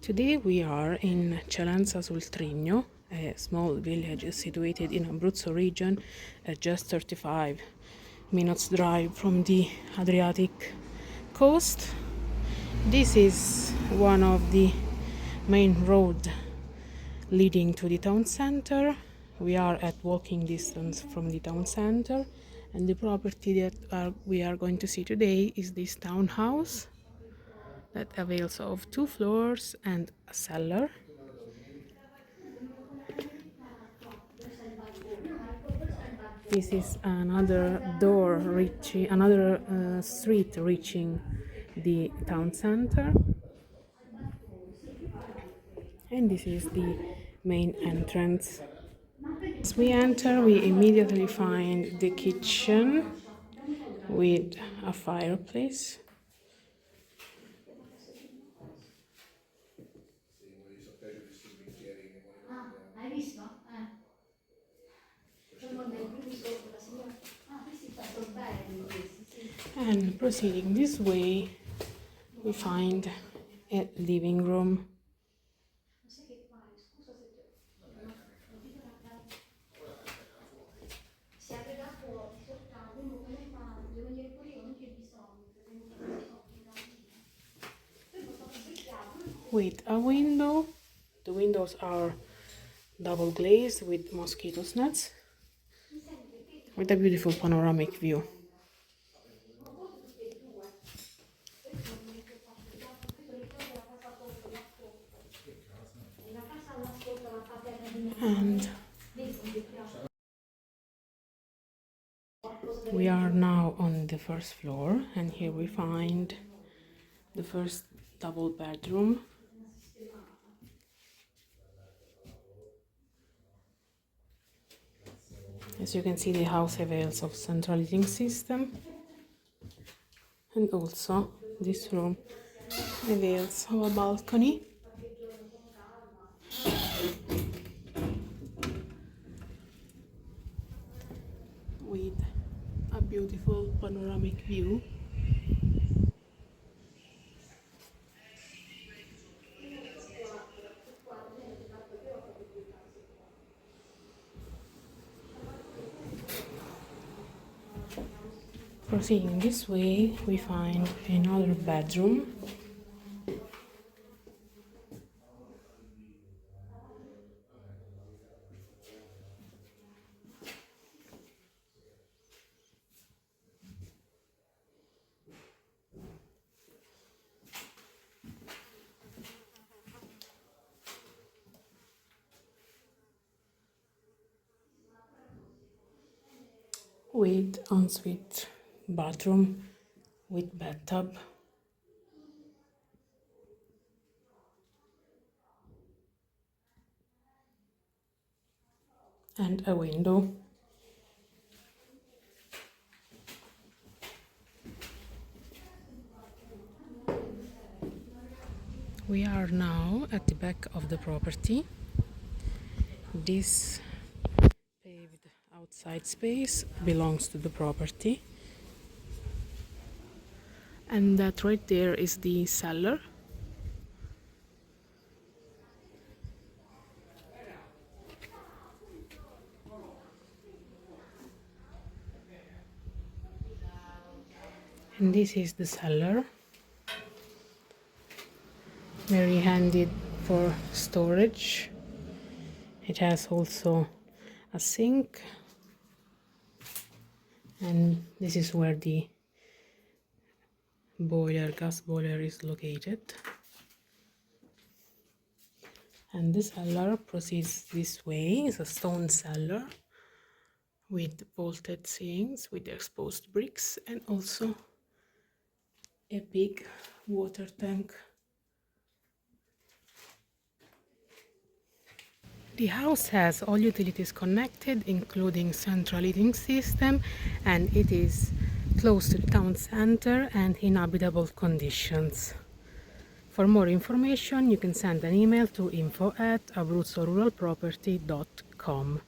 Today we are in Celenza Sul Trigno, a small village situated in Abruzzo region, at just 35 minutes drive from the Adriatic coast. This is one of the main roads leading to the town center. We are at walking distance from the town center, and the property that we are going to see today is this townhouse that avails of 2 floors and a cellar. This is another street reaching the town center, and this is the main entrance. As we enter, we immediately find the kitchen with a fireplace. And proceeding this way, we find a living room. With a window. The windows are double glazed with mosquito nets, with a beautiful panoramic view. And we are now on the first floor, and here we find the first double bedroom. As you can see, the house avails of central heating system, and also this room avails of a balcony. With a beautiful panoramic view. Proceeding this way, we find another bedroom. With ensuite bathroom with bathtub. And a window. We are now at the back of the property. This paved outside space belongs to the property, and that right there is the cellar. And this is the cellar, very handy for storage. It has also a sink, and this is where the gas boiler is located. And the cellar proceeds this way. It's a stone cellar with vaulted ceilings with exposed bricks, and also a big water tank. The house has all utilities connected, including central heating system, and it is close to the town center and in habitable conditions. For more information, you can send an email to info@abruzzoruralproperty.com.